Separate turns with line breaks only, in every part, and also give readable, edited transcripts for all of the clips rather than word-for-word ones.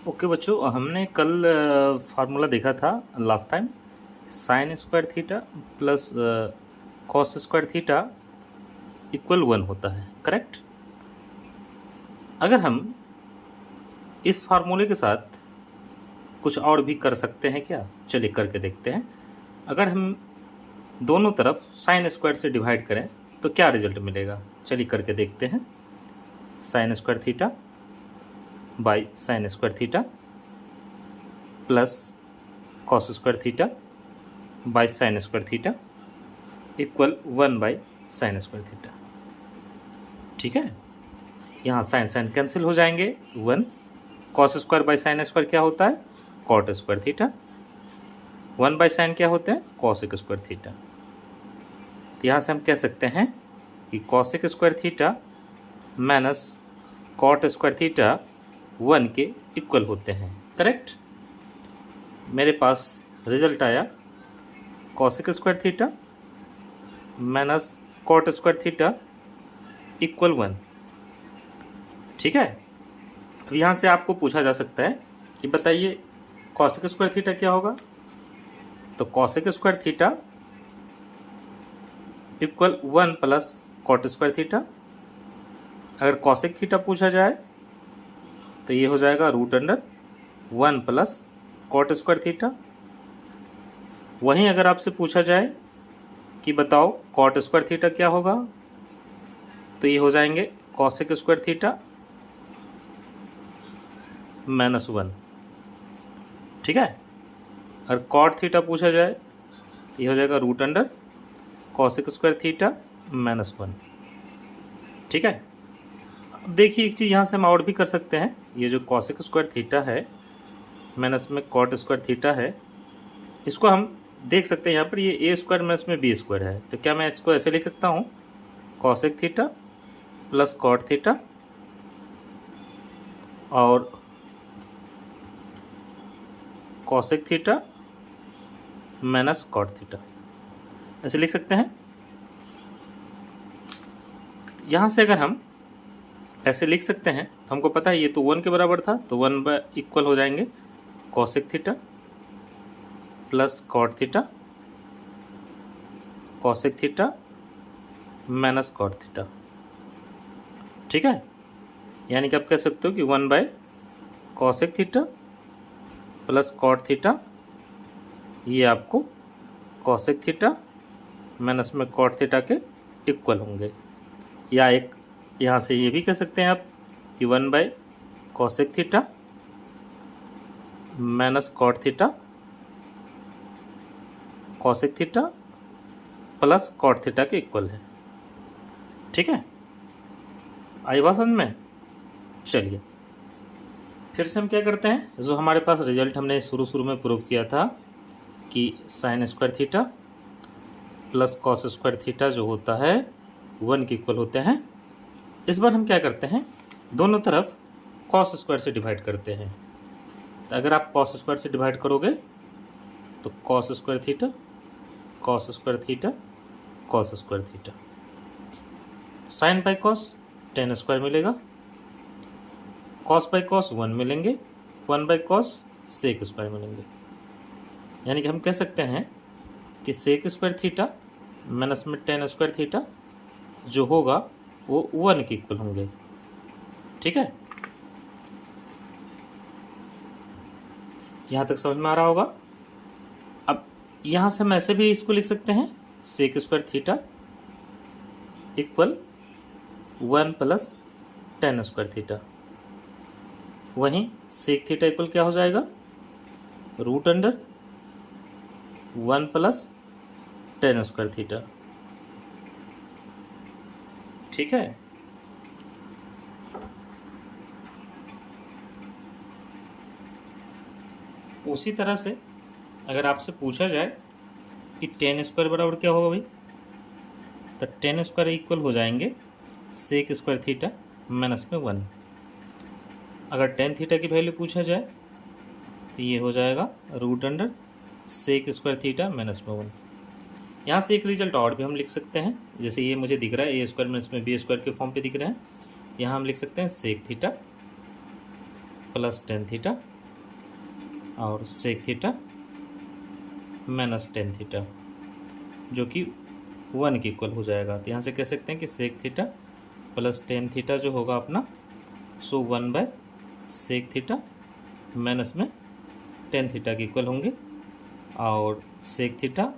Okay बच्चों, हमने कल फार्मूला देखा था last time. Sign square theta plus cos square theta equal 1 होता है, करेक्ट। अगर हम इस फार्मूले के साथ कुछ और भी कर सकते हैं क्या? चलिए करके देखते हैं। अगर हम दोनों तरफ साइन स्क्वायर से डिवाइड करें तो क्या रिजल्ट मिलेगा? चलिए करके देखते हैं। Sine square theta by sine square theta plus cos square theta by sine square theta equal 1 by sine square theta. ठीक है, यहाँ साइन साइन कैंसिल हो जाएंगे, 1। Cos square by sine square क्या होता है? Cot square theta. 1 by sine क्या होते हैं? Cosec square theta. तो यहाँ से हम कह सकते हैं कि cosec square theta minus cot square theta 1 के इक्वल होते हैं, करेक्ट। मेरे पास रिजल्ट आया cosec square theta minus cot square theta equal 1। ठीक है, तो यहाँ से आपको पूछा जा सकता है कि बताइए कॉसेक स्क्वायर थीटा क्या होगा? तो cosec square theta equal 1 plus cot square theta. अगर कॉसेक थीटा पूछा जाए तो ये हो जाएगा √1 प्लस कॉट स्क्वायर थीटा। वहीं अगर आपसे पूछा जाए कि बताओ कॉट स्क्वायर थीटा क्या होगा, तो ये हो जाएंगे कॉसेक स्क्वायर थीटा -1। ठीक है, अगर कॉट थीटा पूछा जाए तो ये हो जाएगा √ कॉसेक स्क्वायर थीटा -1। ठीक है, अब देखिए एक चीज़ यहाँ से हम और भी कर सकते हैं। ये जो कॉसेक स्क्वायर थीटा है माइनस में कॉट स्क्वायर थीटा है, इसको हम देख सकते हैं यहाँ पर ये a स्क्वायर माइनस में b स्क्वायर है। तो क्या मैं इसको ऐसे लिख सकता हूँ? Cosec theta plus cot theta और cosec theta minus cot theta, ऐसे लिख सकते हैं। यहाँ से अगर हम ऐसे लिख सकते हैं तो हमको पता है ये तो 1 के बराबर था, तो 1 बाय इक्वल हो जाएंगे cosec theta plus cot theta cosec theta minus cot theta. ठीक है, यानी कि आप कह सकते हो कि 1 by cosec theta plus cot theta, ये आपको कॉसेक थीटा माइनस में कॉट थीटा के इक्वल होंगे। या एक यहाँ से ये भी कह सकते हैं आप कि 1 by cosec theta minus cot theta cosec theta plus cot theta के इक्वल है। ठीक है, आई बात समझ में? चलिए फिर से हम क्या करते हैं, जो हमारे पास रिजल्ट हमने शुरू में प्रूव किया था कि sign square theta plus cos square theta जो होता है 1 के इक्वल होते हैं। इस बार हम क्या करते हैं, दोनों तरफ कॉस स्क्वायर से डिवाइड करते हैं। तो अगर आप कॉस स्क्वायर से डिवाइड करोगे तो cos square theta cos square theta cos square theta, sine by cos tan square मिलेगा, कॉस बाई कॉस 1 मिलेंगे, 1 बाई कॉस सेक स्क्वायर मिलेंगे। यानी कि हम कह सकते हैं कि सेक स्क्वायर थीटा माइनस में टेन स्क्वायर थीटा जो होगा वो 1 के इक्वल होंगे। ठीक है, यहाँ तक समझ में आ रहा होगा। अब यहाँ से हम ऐसे भी इसको लिख सकते हैं, sec square theta equal 1 plus tan square theta. वहीं सेक थीटा इक्वल क्या हो जाएगा? √1 प्लस टेन स्क्वायर थीटा। ठीक है, उसी तरह से अगर आपसे पूछा जाए कि टेन स्क्वायर बराबर क्या होगा भाई, तो टेन स्क्वायर इक्वल हो जाएंगे सेक स्क्वायर थीटा माइनस में 1। अगर टेन थीटा की वैल्यू पूछा जाए तो ये हो जाएगा √ सेक स्क्वायर थीटा माइनस में 1। यहाँ से एक रिजल्ट और भी हम लिख सकते हैं, जैसे ये मुझे दिख रहा है a स्क्वायर माइनस में b स्क्वायर के फॉर्म पे दिख रहा है। यहाँ हम लिख सकते हैं sec theta plus tan theta और sec theta minus tan theta जो कि 1 के इक्वल हो जाएगा। तो यहाँ से कह सकते हैं कि sec theta plus tan theta जो होगा अपना, so 1 by sec theta minus में टेन थीटा के इक्वल होंगे, और सेक थीटा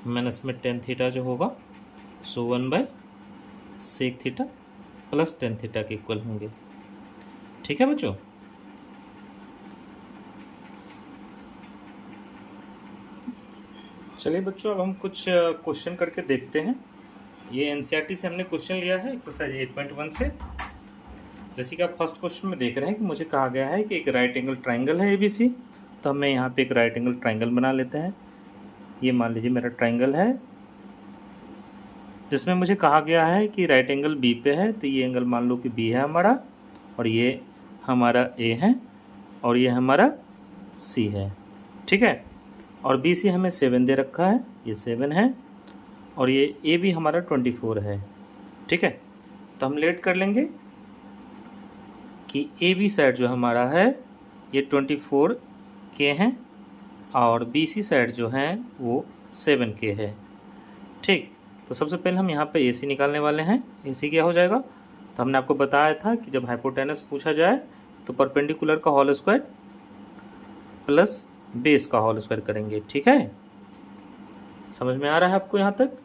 माइनस में टेन थीटा जो होगा so 1 by sec theta plus tan theta के इक्वल होंगे। ठीक है बच्चों। चलिए बच्चों, अब हम कुछ क्वेश्चन करके देखते हैं। ये एनसीईआरटी से हमने क्वेश्चन लिया है एक्सरसाइज 8.1 से। जैसे कि आप फर्स्ट क्वेश्चन में देख रहे हैं कि मुझे कहा गया है कि एक राइट एंगल ट्राइंगल है ABC। तो हमें यहाँ पे एक राइट एंगल ट्राइंगल बना लेते हैं। ये मान लीजिए मेरा ट्राइंगल है जिसमें मुझे कहा गया है कि राइट एंगल B पे है। तो ये एंगल मान लो कि B है हमारा, और ये हमारा A है, और ये हमारा C है। ठीक है। और BC हमें 7 दे रखा है, ये 7 है, और ये AB हमारा 24 है। ठीक है। तो हम लेट कर लेंगे कि AB साइड जो हमारा है ये 24 के हैं, और BC साइड जो है वो 7 के है। ठीक। तो सबसे पहले हम यहाँ पे AC निकालने वाले हैं। AC क्या हो जाएगा? तो हमने आपको बताया था कि जब हाइपोटेनस पूछा जाए तो परपेंडिकुलर का होल स्क्वायर प्लस बेस का होल स्क्वायर करेंगे। ठीक है, समझ में आ रहा है आपको यहाँ तक?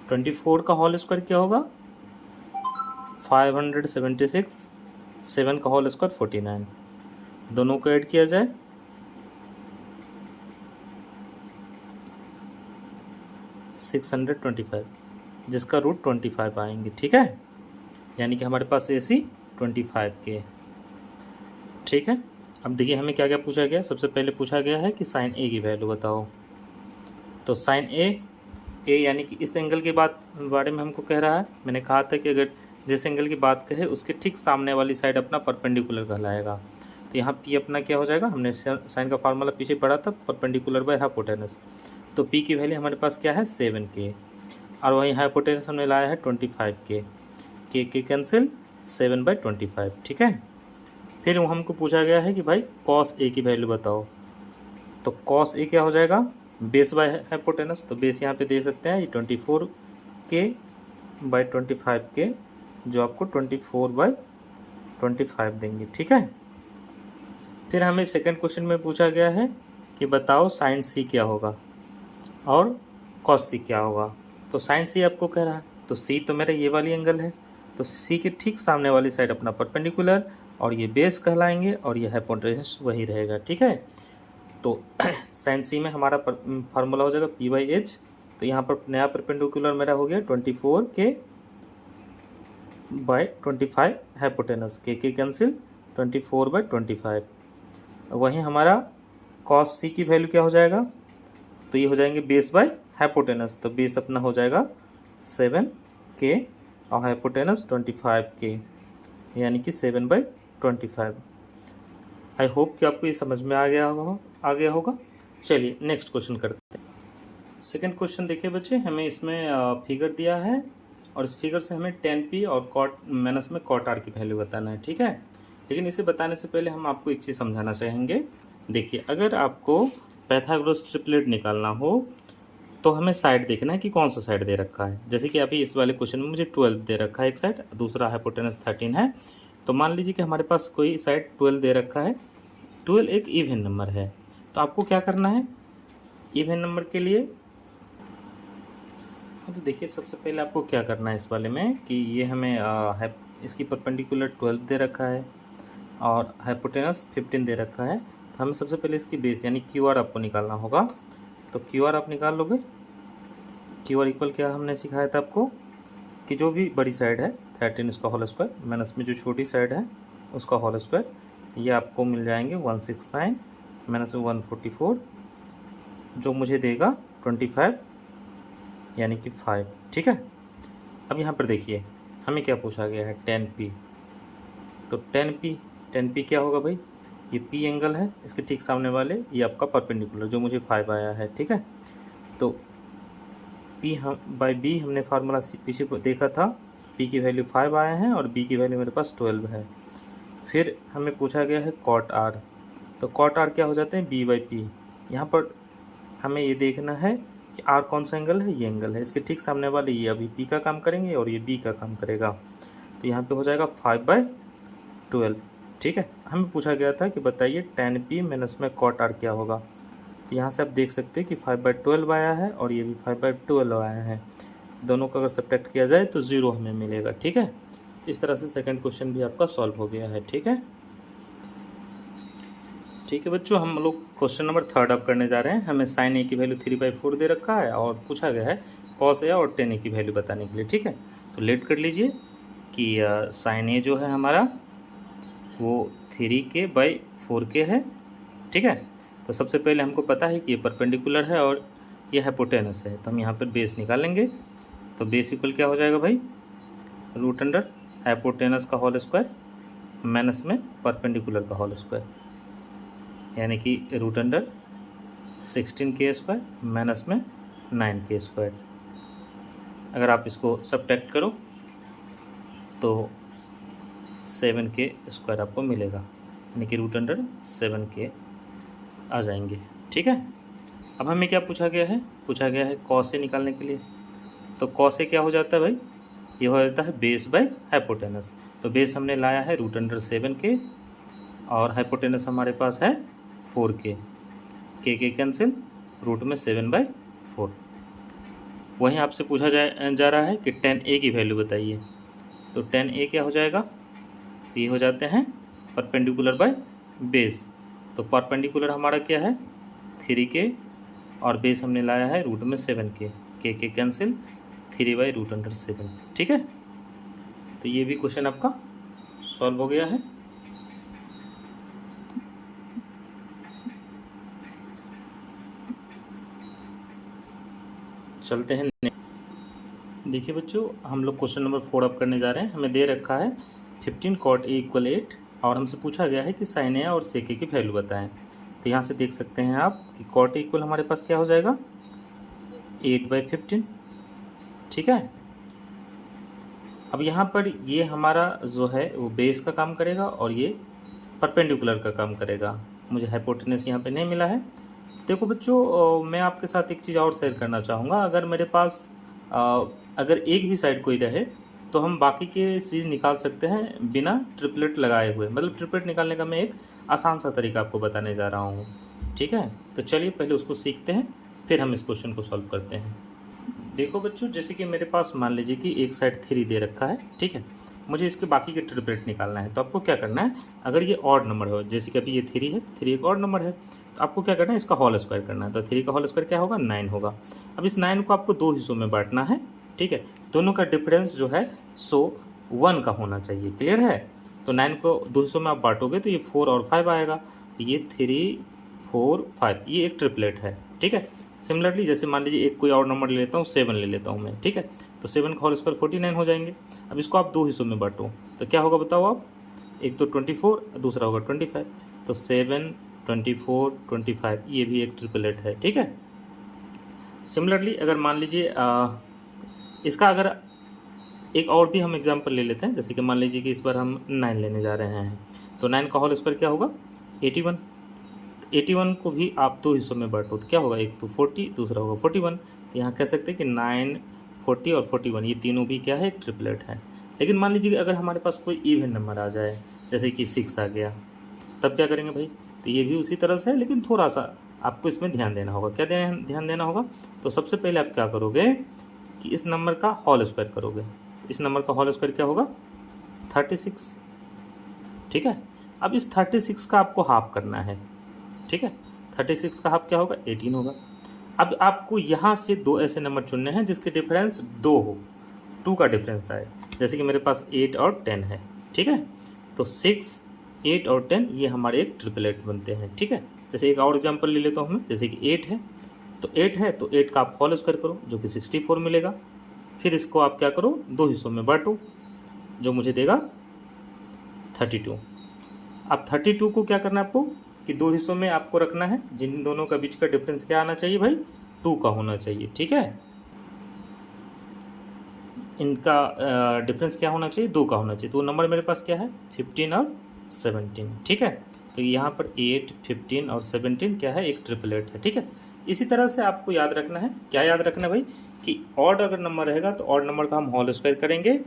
24 का होल स्क्वायर क्या होगा? 576, 7 का होल स्क्वायर 49। दोनों को ऐड किया जाए 625, जिसका रूट 25 आएंगे। ठीक है, यानी कि हमारे पास AC 25 के। ठीक है। अब देखिए हमें क्या क्या पूछा गया। सबसे पहले पूछा गया है कि साइन A की वैल्यू बताओ। तो साइन A यानी कि इस एंगल की बारे में हमको कह रहा है। मैंने कहा था कि अगर जिस एंगल की बात कहे उसके ठीक सामने वाली साइड अपना परपेंडिकुलर कहलाएगा। तो यहाँ P अपना क्या हो जाएगा? हमने साइन का फार्मूला पीछे पढ़ा था, परपेंडिकुलर बाय हाइपोटेनस। तो P की वैल्यू हमारे पास क्या है? 7 के, और वहीं हाइपोटेनस हमने लाया है 25 के कैंसिल 7/25। ठीक है। फिर हमको पूछा गया है कि भाई कॉस A की वैल्यू बताओ। तो कॉस A क्या हो जाएगा? Base by hypotenuse. तो बेस यहाँ पे दे सकते हैं, ये 24 के बाय 25 के, जो आपको 24/25 देंगे। ठीक है। फिर हमें सेकंड क्वेश्चन में पूछा गया है कि बताओ साइन C क्या होगा और कॉस C क्या होगा। तो साइन C आपको कह रहा है, तो C तो मेरा ये वाली एंगल है, तो C के ठीक सामने वाली साइड अपना परपेंडिकुलर, और ये बेस कहलाएंगे, और ये हाइपोटेनस वही रहेगा। ठीक है। तो साइन C में हमारा फार्मूला हो जाएगा P/H। तो यहाँ पर नया परपेंडिकुलर मेरा हो गया 24 के बाय 25 हाइपोटेनस, के कैंसिल 24/25। वहीं हमारा कॉस C की वैल्यू क्या हो जाएगा? तो ये हो जाएंगे बेस बाय हाइपोटेनस। तो बेस अपना हो जाएगा 7 के और हाइपोटेनस 25 के, यानी कि 7/25। आई होप कि आपको ये समझ में आ गया होगा। चलिए नेक्स्ट क्वेश्चन करते हैं। सेकंड क्वेश्चन देखिए बच्चे, हमें इसमें फिगर दिया है, और इस फिगर से हमें tan P और cot माइनस में cot R की वैल्यू बताना है। ठीक है। लेकिन इसे बताने से पहले हम आपको एक चीज़ समझाना चाहेंगे। देखिए, अगर आपको पाइथागोरस ट्रिपलेट निकालना हो तो हमें साइड देखना है कि कौन सा साइड दे रखा है। जैसे कि अभी इस वाले क्वेश्चन में मुझे 12 दे रखा है एक साइड, दूसरा हाइपोटेनस 13 है। तो मान लीजिए कि हमारे पास कोई साइड 12 दे रखा है। 12 एक इवन नंबर है, तो आपको क्या करना है इवन नंबर के लिए? तो देखिए, सबसे पहले आपको क्या करना है इस वाले में कि ये हमें इसकी परपेंडिकुलर 12 दे रखा है और हाइपोटेनस 15 दे रखा है। तो हमें सबसे पहले इसकी बेस यानी QR आपको निकालना होगा। तो QR आप निकाल लोगे। QR इक्वल क्या हमने सिखाया था आपको कि जो भी बड़ी साइड है 13 इसका होल स्क्वायर माइनस में जो छोटी साइड है उसका होल स्क्वायर, ये आपको मिल जाएंगे 169 माइनस में 144, जो मुझे देगा 25 यानी कि 5। ठीक है। अब यहाँ पर देखिए हमें क्या पूछा गया है, tan P। तो tan P क्या होगा भाई? ये P एंगल है, इसके ठीक सामने वाले ये आपका परपेंडिकुलर जो मुझे 5 आया है। ठीक है। तो P/B हमने फार्मूला पीछे देखा था, P की वैल्यू 5 आया है और B की वैल्यू मेरे पास 12 है। फिर हमें पूछा गया है cot R। तो कॉट आर क्या हो जाते हैं, बी बाई पी। यहाँ पर हमें ये देखना है कि आर कौन सा एंगल है, ये एंगल है। इसके ठीक सामने वाले ये अभी पी का काम करेंगे और ये बी का काम करेगा। तो यहाँ पे हो जाएगा 5/12। ठीक है, हमें पूछा गया था कि बताइए tan p माइनस में कॉट आर क्या होगा। तो यहाँ से आप देख सकते हैं कि 5/12 आया है और ये भी 5/12 आया है। दोनों का अगर सब्ट्रैक्ट किया जाए तो 0 हमें मिलेगा। ठीक है, तो इस तरह से सेकंड क्वेश्चन भी आपका सॉल्व हो गया है। ठीक है, ठीक है बच्चों, हम लोग क्वेश्चन नंबर 3 अब करने जा रहे हैं। हमें साइन ए की वैल्यू 3/4 दे रखा है और पूछा गया है कॉस ए और टेन ए की वैल्यू बताने के लिए। ठीक है, तो लेट कर लीजिए कि साइन ए जो है हमारा वो 3k/4 है। ठीक है, तो सबसे पहले हमको पता है कि ये परपेंडिकुलर है और ये हाइपोटेनस है, तो हम यहाँ पर बेस निकालेंगे। तो बेस इक्वल क्या हो जाएगा भाई, रूट अंडर हाइपोटेनस का होल स्क्वायर माइनस में परपेंडिकुलर का होल स्क्वायर, यानी कि रूट अंडर 16k² माइनस में 9k²। अगर आप इसको सब्ट्रैक्ट करो तो 7k² आपको मिलेगा, यानी कि रूट अंडर 7k आ जाएंगे। ठीक है, अब हमें क्या पूछा गया है, पूछा गया है कॉस ए निकालने के लिए। तो कॉस ए क्या हो जाता है भाई, ये हो जाता है बेस बाय हाइपोटेनस। तो बेस हमने लाया है रूट अंडर 7k और हाइपोटेनस हमारे पास है 4k। के कैंसिल, रूट में 7/4। वहीं आपसे पूछा जा रहा है कि tan a की वैल्यू बताइए। तो tan a क्या हो जाएगा, ये हो जाते हैं परपेंडिकुलर बाय बेस। तो परपेंडिकुलर हमारा क्या है 3k और बेस हमने लाया है रूट में 7k। के कैंसिल, 3/√7। ठीक है, तो ये भी क्वेश्चन आपका सॉल्व हो गया है। चलते हैं, देखिए बच्चों, हम लोग क्वेश्चन नंबर 4 अब करने जा रहे हैं। हमें दे रखा है 15 cot a = 8 और हमसे पूछा गया है कि साइन ए और सेक ए की वैल्यू बताएं। तो यहाँ से देख सकते हैं आप कि cot a इक्वल हमारे पास क्या हो जाएगा 8/15। ठीक है, अब यहाँ पर ये हमारा जो है वो बेस का काम करेगा और ये परपेंडिकुलर का काम करेगा। मुझे हाइपोटेनस यहाँ पे नहीं मिला है। देखो बच्चों, मैं आपके साथ एक चीज़ और शेयर करना चाहूँगा। अगर मेरे पास अगर एक भी साइड कोई रहे तो हम बाकी के चीज़ निकाल सकते हैं बिना ट्रिपलेट लगाए हुए। मतलब ट्रिपलेट निकालने का मैं एक आसान सा तरीका आपको बताने जा रहा हूँ। ठीक है, तो चलिए पहले उसको सीखते हैं, फिर हम इस क्वेश्चन को सॉल्व करते हैं। देखो बच्चों, जैसे कि मेरे पास मान लीजिए कि एक साइड 3 दे रखा है। ठीक है, मुझे इसके बाकी के ट्रिपलेट निकालना है। तो आपको क्या करना है, अगर ये ऑड नंबर हो, जैसे कि अभी ये 3 है, 3 एक ऑड नंबर है, तो आपको क्या करना है, इसका होल स्क्वायर करना है। तो 3 का होल स्क्वायर क्या होगा, 9 होगा। अब इस 9 को आपको 2 हिस्सों में बांटना है। ठीक है, दोनों का डिफरेंस जो है 1 का होना चाहिए। क्लियर है, तो 9 को 2 हिस्सों में आप बांटोगे तो ये 4 और 5 आएगा। ये 3, 4, 5, ये एक ट्रिपलेट है। ठीक है, सिमिलरली जैसे मान लीजिए एक कोई और नंबर ले लेता हूँ, 7 ले लेता हूँ मैं। ठीक है, तो 7 का होल स्क्वायर 49 हो जाएंगे। अब इसको आप 2 हिस्सों में बांटो तो क्या होगा बताओ आप, एक तो 24, दूसरा होगा 25। तो 7, 24, 25, ये भी एक ट्रिपलेट है। ठीक है, सिमिलरली अगर मान लीजिए इसका अगर एक और भी हम एग्जांपल ले लेते हैं, जैसे कि मान लीजिए कि इस बार हम 9 लेने जा रहे हैं। तो 9 का होल स्क्वायर क्या होगा 81। 81 को भी आप 2 हिस्सों में बांटो तो क्या होगा, एक तो 40, दूसरा होगा 41। तो यहाँ कह सकते हैं कि 9, 40 और 41 ये तीनों भी क्या है, एक ट्रिपलेट है। लेकिन मान लीजिए अगर हमारे पास कोई इवन नंबर आ जाए, जैसे कि 6 आ गया, तब क्या करेंगे भाई। तो ये भी उसी तरह से है, लेकिन थोड़ा सा आपको इसमें ध्यान देना होगा। क्या ध्यान देना होगा, तो सबसे पहले आप क्या करोगे कि इस नंबर का होल स्क्वायर करोगे। इस नंबर का होल स्क्वायर क्या होगा 36। ठीक है, अब इस 36 का आपको हाफ करना है। ठीक है, 36 का हाफ क्या होगा 18 होगा। अब आपको यहाँ से 2 ऐसे नंबर चुनने हैं जिसके डिफरेंस 2 हो, 2 का डिफरेंस आए। जैसे कि मेरे पास 8 और 10 है। ठीक है, तो 6, 8 और 10 ये हमारे एक ट्रिपलेट बनते हैं। ठीक है, जैसे एक और एग्जांपल ले लेता हूँ मैं, जैसे कि 8 है। तो 8 है तो 8 का आप होल स्क्वायर करो जो कि 64 मिलेगा। फिर इसको आप क्या करो 2 हिस्सों में बांटो जो मुझे देगा 32। अब 32 को क्या करना है आपको कि 2 हिस्सों में आपको रखना है, जिन दोनों का बीच का डिफरेंस क्या आना चाहिए भाई 2 का होना चाहिए। ठीक है, इनका डिफरेंस क्या होना चाहिए 2 का होना चाहिए। तो नंबर मेरे पास क्या है 15 और 17। ठीक है, तो यहाँ पर 8, 15 और 17 क्या है, एक ट्रिपलेट है। ठीक है, इसी तरह से आपको याद रखना है, क्या याद रखना है भाई, कि ऑड अगर नंबर रहेगा तो ऑड नंबर का हम होल स्क्वायर करेंगे,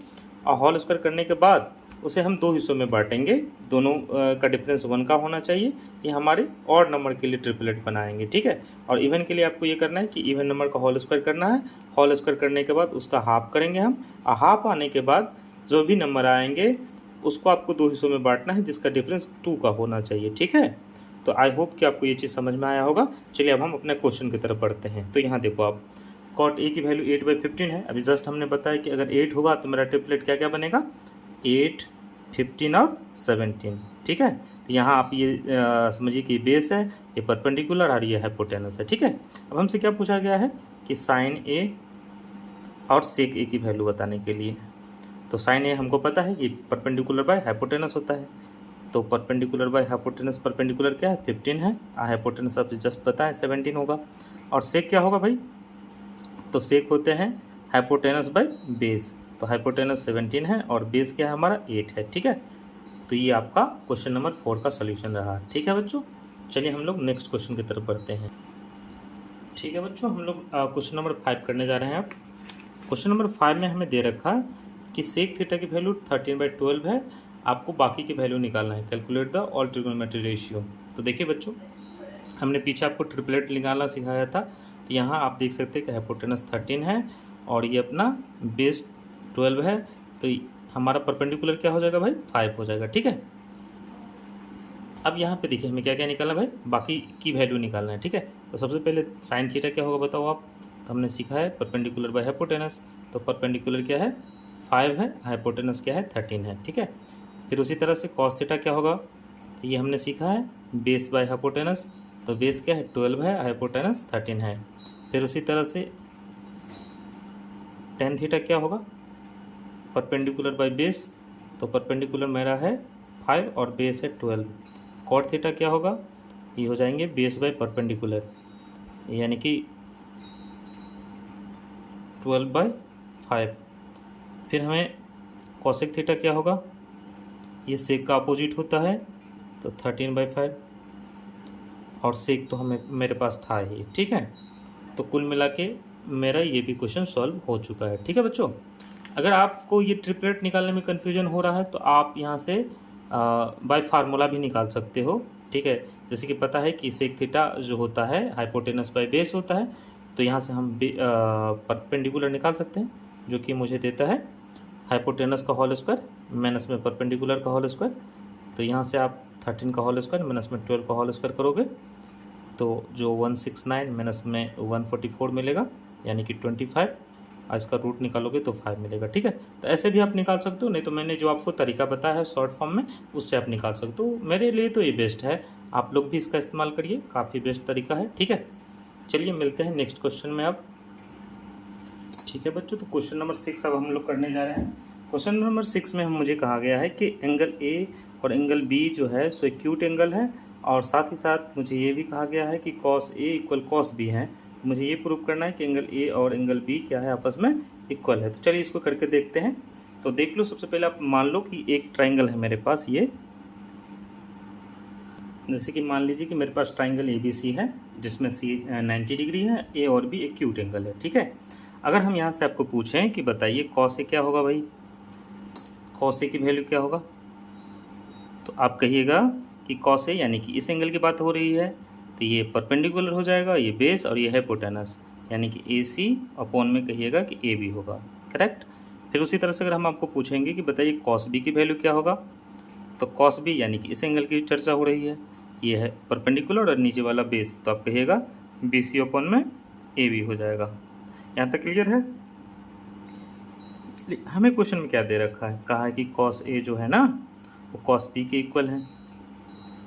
और होल स्क्वायर करने के बाद उसे हम 2 हिस्सों में बांटेंगे, दोनों का डिफरेंस 1 का होना चाहिए। ये हमारे ऑड नंबर के लिए ट्रिपलेट बनाएंगे। ठीक है, और इवन के लिए आपको ये करना है कि इवन नंबर का होल स्क्वायर करना है, होल स्क्वायर करने के बाद उसका हाफ करेंगे हम, और हाफ आने के बाद जो भी नंबर आएंगे उसको आपको 2 हिस्सों में बांटना है, जिसका डिफरेंस 2 का होना चाहिए। ठीक है, तो आई होप कि आपको ये चीज़ समझ में आया होगा। चलिए अब हम अपने क्वेश्चन की तरफ बढ़ते हैं। तो यहाँ देखो आप, कॉट ए की वैल्यू 8/15 है। अभी जस्ट हमने बताया कि अगर 8 होगा तो मेरा ट्रिपलेट क्या क्या बनेगा, 8, 15 और 17। ठीक है, तो यहाँ आप ये समझिए कि बेस है, ये परपेंडिकुलर और ये हाइपोटेनस है। ठीक है, अब हमसे क्या पूछा गया है कि साइन ए और सेक ए की वैल्यू बताने के लिए। तो साइन ए हमको पता है कि परपेंडिकुलर बाय हाइपोटेनस होता है, तो परपेंडिकुलर बाय हाइपोटेनस, परपेंडिकुलर क्या है 15 है, हाइपोटेनस आप जस्ट बताएं 17 होगा। और सेक क्या होगा भाई, तो सेक होते हैं हाइपोटेनस बाय बेस, तो हाइपोटेनस 17 है और बेस क्या है हमारा 8 है। ठीक है, तो ये आपका क्वेश्चन नंबर 4 का सोल्यूशन रहा। ठीक है बच्चों, चलिए हम लोग नेक्स्ट क्वेश्चन की तरफ बढ़ते हैं। ठीक है बच्चों, हम लोग क्वेश्चन नंबर 5 करने जा रहे हैं। अब क्वेश्चन नंबर 5 में हमें दे रखा है कि सेक थीटा की वैल्यू 13/12 है, आपको बाकी की वैल्यू निकालना है, calculate the all trigonometry ratio. तो देखिए बच्चों, हमने पीछे आपको ट्रिपलेट निकालना सिखाया था, तो यहाँ आप देख सकते हैं कि हाइपोटेनस 13 है और ये अपना बेस 12 है, तो हमारा परपेंडिकुलर क्या हो जाएगा भाई, 5 हो जाएगा। ठीक है, अब यहाँ पे देखिए हमें क्या क्या निकालना है भाई, बाकी की वैल्यू निकालना है। ठीक है, तो सबसे पहले साइन थीटा क्या होगा बताओ आप, तो हमने सीखा है परपेंडिकुलर बाय हाइपोटेनस, तो परपेंडिकुलर क्या है 5 है, हाइपोटेनस क्या है 13 है। ठीक है, फिर उसी तरह से कॉस थीटा क्या होगा, तो ये हमने सीखा है बेस बाय हाइपोटेनस, तो बेस क्या है 12 है, हाइपोटेनस 13 है। फिर उसी तरह से टेन थीटा क्या होगा, परपेंडिकुलर बाय बेस, तो परपेंडिकुलर मेरा है 5 और बेस है 12। कॉट थीटा क्या होगा, ये हो जाएंगे बेस बाय परपेंडिकुलर, यानी कि 12/5। फिर हमें कॉसेक थीटा क्या होगा, ये सेक का अपोजिट होता है, तो 13/5, और सेक तो हमें मेरे पास था ही। ठीक है, तो कुल मिला के मेरा ये भी क्वेश्चन सॉल्व हो चुका है। ठीक है बच्चों, अगर आपको ये ट्रिपलेट निकालने में कन्फ्यूजन हो रहा है तो आप यहाँ से बाय फार्मूला भी निकाल सकते हो। ठीक है, जैसे कि पता है कि सेक थीटा जो होता है हाइपोटेनस बाय बेस होता है, तो यहाँ से हम परपेंडिकुलर निकाल सकते हैं, जो कि मुझे देता है हाइपोटेनस का होल स्क्वायर माइनस में परपेंडिकुलर का होल स्क्वायर। तो यहाँ से आप 13 का होल स्क्वायर माइनस में 12 का होल स्क्वायर करोगे तो जो 169 माइनस में 144 मिलेगा, यानी कि 25, और इसका रूट निकालोगे तो 5 मिलेगा। ठीक है, तो ऐसे भी आप निकाल सकते हो, नहीं तो मैंने जो आपको तरीका बताया है शॉर्ट फॉर्म में उससे आप निकाल सकते हो। मेरे लिए तो ये बेस्ट है, आप लोग भी इसका इस्तेमाल करिए, काफ़ी बेस्ट तरीका है। ठीक है, चलिए मिलते हैं नेक्स्ट क्वेश्चन में अब। ठीक है बच्चों, तो क्वेश्चन नंबर 6 अब हम लोग करने जा रहे हैं। क्वेश्चन नंबर 6 में मुझे कहा गया है कि एंगल ए और एंगल बी जो है सो एक्यूट एंगल है, और साथ ही साथ मुझे ये भी कहा गया है कि cos A equal cos B है। तो मुझे ये प्रूव करना है कि एंगल ए और एंगल बी क्या है, आपस में इक्वल है। तो चलिए इसको करके देखते हैं। तो देख लो, सबसे पहले आप मान लो कि एक ट्राइंगल है मेरे पास, ये जैसे कि मान लीजिए कि मेरे पास ट्राइंगल ए बी सी है, जिसमें सी 90 डिग्री है, ए और बी एक्यूट एंगल है। ठीक है, अगर हम यहाँ से आपको पूछें कि बताइए कॉस ए क्या होगा भाई, कॉस ए की वैल्यू क्या होगा, तो आप कहिएगा कि कॉस ए यानी कि इस एंगल की बात हो रही है, तो ये परपेंडिकुलर हो जाएगा, ये बेस और ये हाइपोटेनस, यानी कि ए सी अपॉन में कहिएगा कि ए बी होगा। करेक्ट। फिर उसी तरह से अगर हम आपको पूछेंगे कि बताइए कॉस बी की वैल्यू क्या होगा, तो कॉस बी यानी कि इस एंगल की चर्चा हो रही है, ये है परपेंडिकुलर और नीचे वाला बेस, तो आप कहिएगा बी सी अपॉन में ए बी हो जाएगा। यहाँ तक क्लियर है। हमें क्वेश्चन में क्या दे रखा है, कहा है कि कॉस ए जो है ना वो कॉस बी के इक्वल है,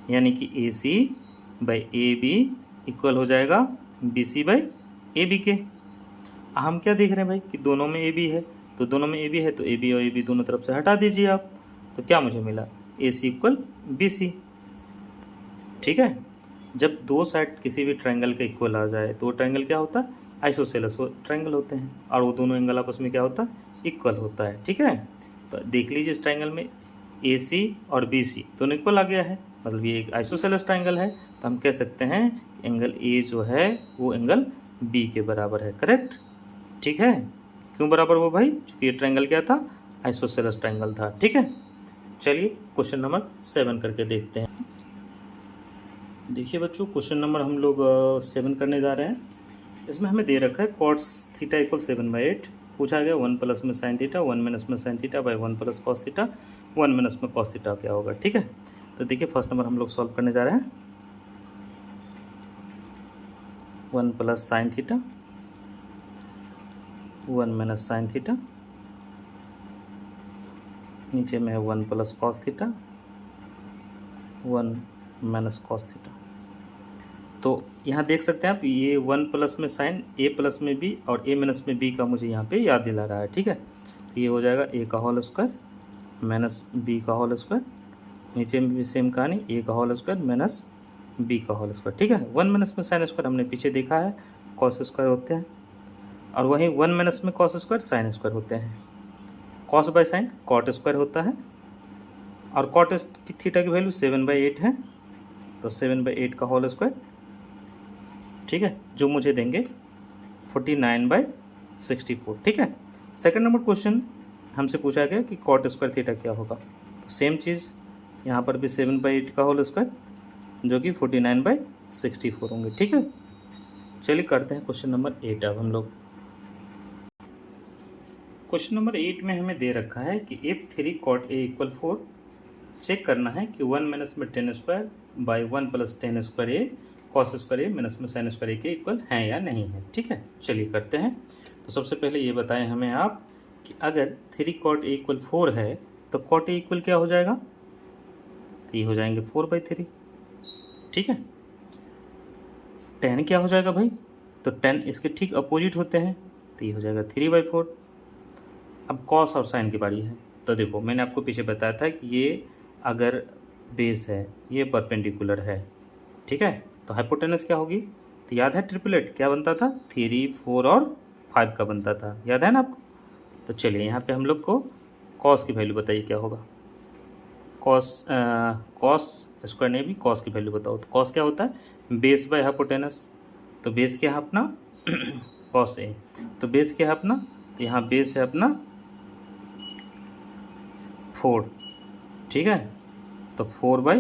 यानी कि A C by A B equal हो जाएगा B C by A B के। हम क्या देख रहे हैं भाई कि दोनों में ए बी है, तो दोनों में ए बी है तो ए बी और ए बी दोनों तरफ से हटा दीजिए आप, तो क्या मुझे मिला ए सी इक्वल बी सी। ठीक है, जब दो साइड किसी भी ट्रायंगल के इक्वल आ जाए तो वो ट्रायंगल क्या होता है, आइसोसेलेस ट्रायंगल होते हैं, और वो दोनों एंगल आपस में क्या होता है, इक्वल होता है। ठीक है, तो देख लीजिए इस ट्रायंगल में ए सी और बी सी दोनों इक्वल आ गया है, मतलब ये एक आइसोसेलेस ट्राइंगल है, तो हम कह सकते हैं एंगल ए जो है वो एंगल बी के बराबर है। करेक्ट, ठीक है। क्यों बराबर हो भाई? क्योंकि ये ट्राइंगल क्या था? आइसोसेलेस ट्राइंगल था। ठीक है, चलिए क्वेश्चन नंबर 7 करके देखते हैं। देखिए बच्चों, क्वेश्चन नंबर हम लोग 7 करने जा रहे हैं। इसमें हमें दे रखा है कॉस थीटा इक्वल 7/8। पूछा गया 1 प्लस में साइन थीटा 1 माइनस में sine theta by 1 plus cos theta 1 minus में कॉस थीटा क्या होगा। ठीक है, तो देखिए फर्स्ट नंबर हम लोग सॉल्व करने जा रहे हैं। 1 plus sine theta 1 minus sine theta, नीचे में है 1 plus cos theta 1 minus cos theta. तो यहाँ देख सकते हैं आप, ये 1 प्लस में साइन ए प्लस में बी और ए माइनस में बी का मुझे यहाँ पे याद दिला रहा है। ठीक है, तो ये हो जाएगा ए का होल स्क्वायर माइनस बी का होल स्क्वायर, नीचे में भी सेम कहानी, ए का होल स्क्वायर माइनस बी का होल स्क्वायर। ठीक है, 1 माइनस में साइन स्क्वायर हमने पीछे देखा है कॉस स्क्वायर होते हैं, और वहीं 1 माइनस में कॉस स्क्वायर साइन स्क्वायर होते हैं। Cos by sine cot square होता है, और कॉट थीटा की वैल्यू 7/8 है, तो 7/8 का होल स्क्वायर। ठीक है, जो मुझे देंगे 49/64। ठीक है, सेकंड नंबर क्वेश्चन हमसे पूछा गया कि कॉट स्क्वायर थीटा क्या होगा। तो सेम चीज़ यहाँ पर भी 7/8 का होल स्क्वायर जो कि 49/64 होंगे। ठीक है, चलिए करते हैं क्वेश्चन नंबर 8। अब हम लोग क्वेश्चन नंबर 8 में हमें दे रखा है कि इफ 3 cot a = 4, चेक करना है कि 1 माइनस में ten square by 1 plus tan square A cos square A minus में साइन स्क्वायर ए के इक्वल हैं या नहीं है। ठीक है, चलिए करते हैं। तो सबसे पहले ये बताएं हमें आप कि अगर 3 cot a = 4 है तो cot a इक्वल क्या हो जाएगा? तो ये हो जाएंगे 4/3। ठीक है, tan क्या हो जाएगा भाई? तो tan इसके ठीक अपोजिट होते हैं, तो ये हो जाएगा 3/4। अब कॉस और साइन की बारी है। तो देखो मैंने आपको पीछे बताया था कि ये अगर बेस है ये परपेंडिकुलर है। ठीक है, तो हाइपोटेनस क्या होगी? तो याद है ट्रिपलेट क्या बनता था? 3, 4 और 5 का बनता था, याद है ना आपको? तो चलिए यहाँ पे हम लोग को कॉस की वैल्यू बताइए क्या होगा। कॉस स्क्वायर ने भी कॉस की वैल्यू बताओ। तो कॉस क्या होता है? Base by hypotenuse. तो बेस क्या है अपना? Cos A. तो बेस क्या है अपना? तो यहाँ बेस है अपना 4। ठीक है, तो 4/।